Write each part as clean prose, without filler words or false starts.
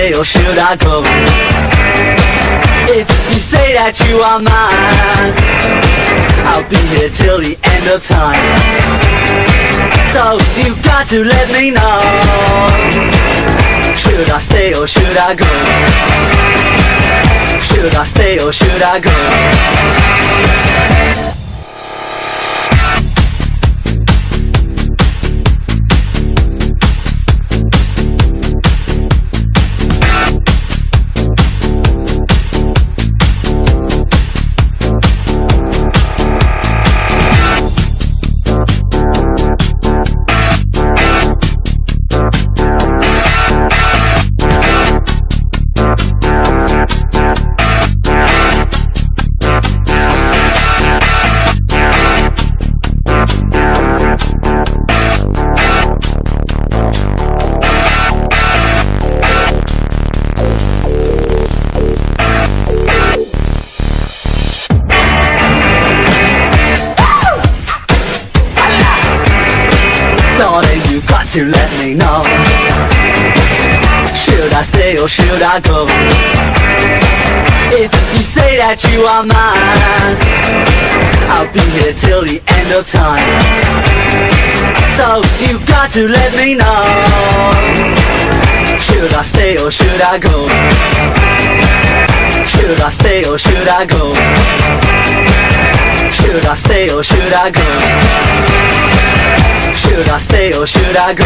stay or should I go? If you say that you are mine, I'll be here till the end of time. So you got to let me know, should I stay or should I go? Should I stay or should I go? To let me know, should I stay or should I go? If you say that you are mine, I'll be here till the end of time. So you got to let me know, should I stay or should I go? Should I stay or should I go? Should I stay or should I go? Should I stay or should I go?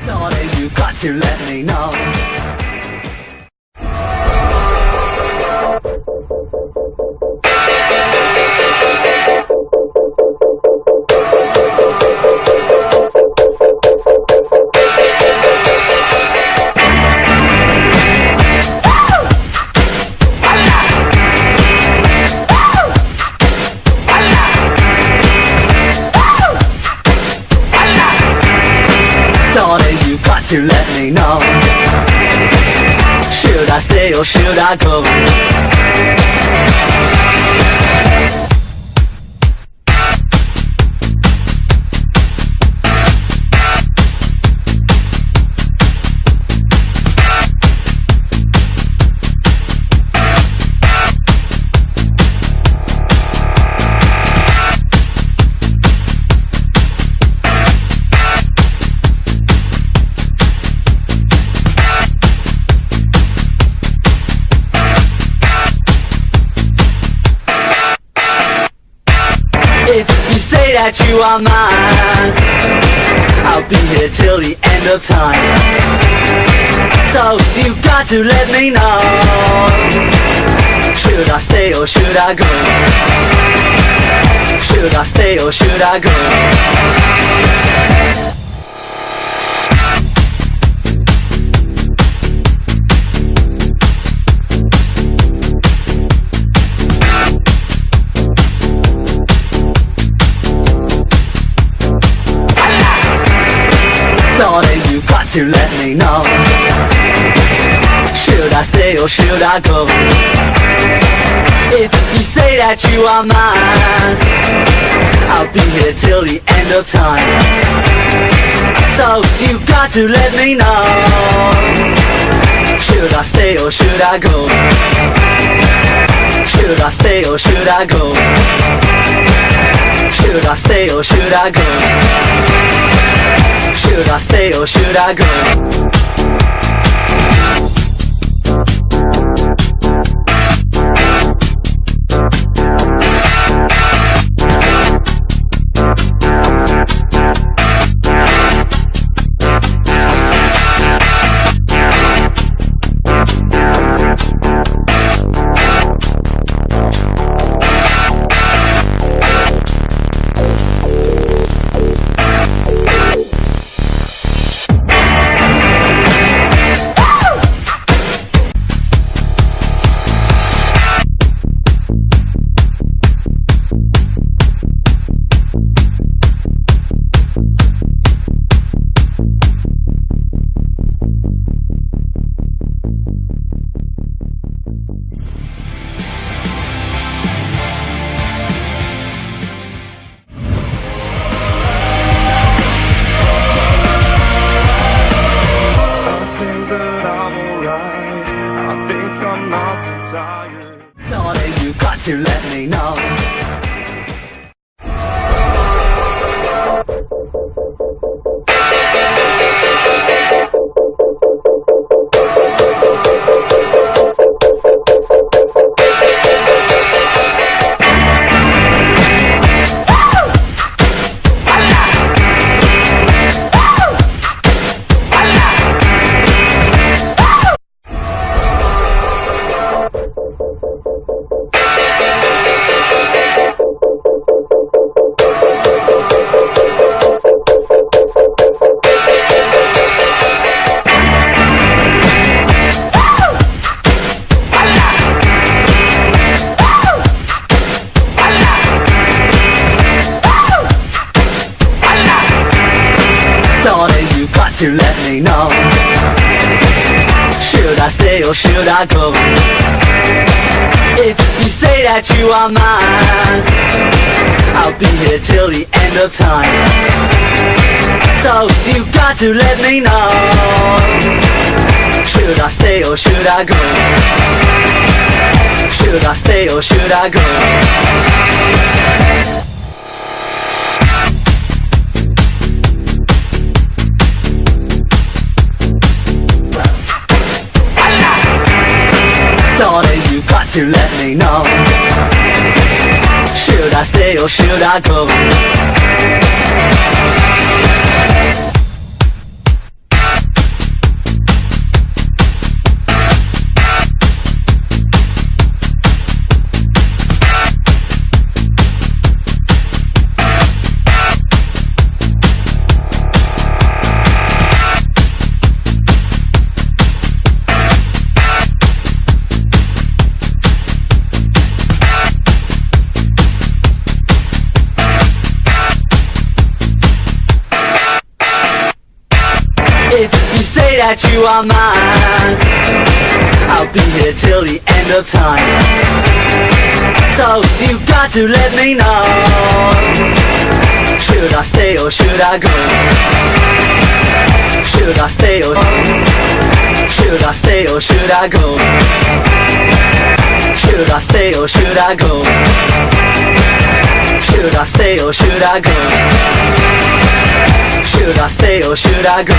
Darling, you got to let me know. Darling, you got to let me know, should I stay or should I go? If you say that you are mine, I'll be here till the end of time. So you got to let me know, should I stay or should I go? Should I stay or should I go? Darling, you got to let me know, should I stay or should I go? If you say that you are mine, I'll be here till the end of time. So you got to let me know. Should I stay or should I go? Should I stay or should I go? Should I stay or should I go? Should I stay or should I go? Darling, you got to let me know. To let me know. Should I stay or should I go? If you say that you are mine, I'll be here till the end of time. So you got to let me know. Should I stay or should I go? Should I stay or should I go? Darling, you got to let me know. Should I stay or should I go? If you say that you are mine, I'll be here till the end of time. So you got to let me know. Should I stay or should I go? Should I stay or should I stay or should I go? Should I stay or should I go? Should I stay or should I go? Should I stay or should I go?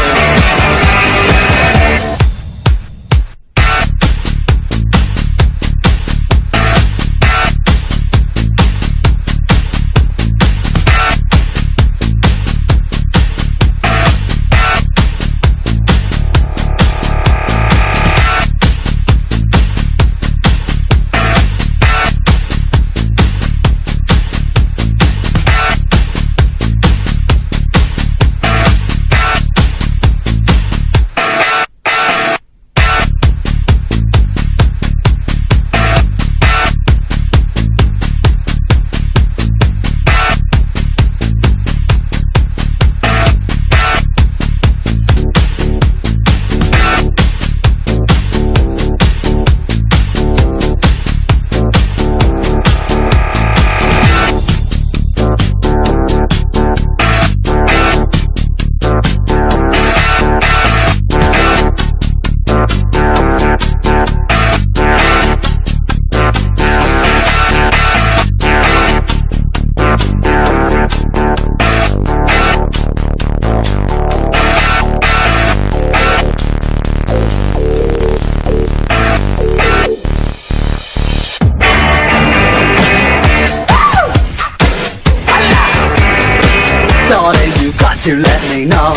to let me know.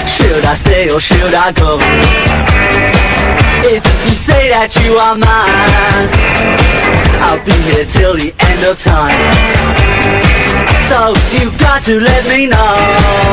Should I stay or should I go? If you say that you are mine, I'll be here till the end of time. So you got to let me know.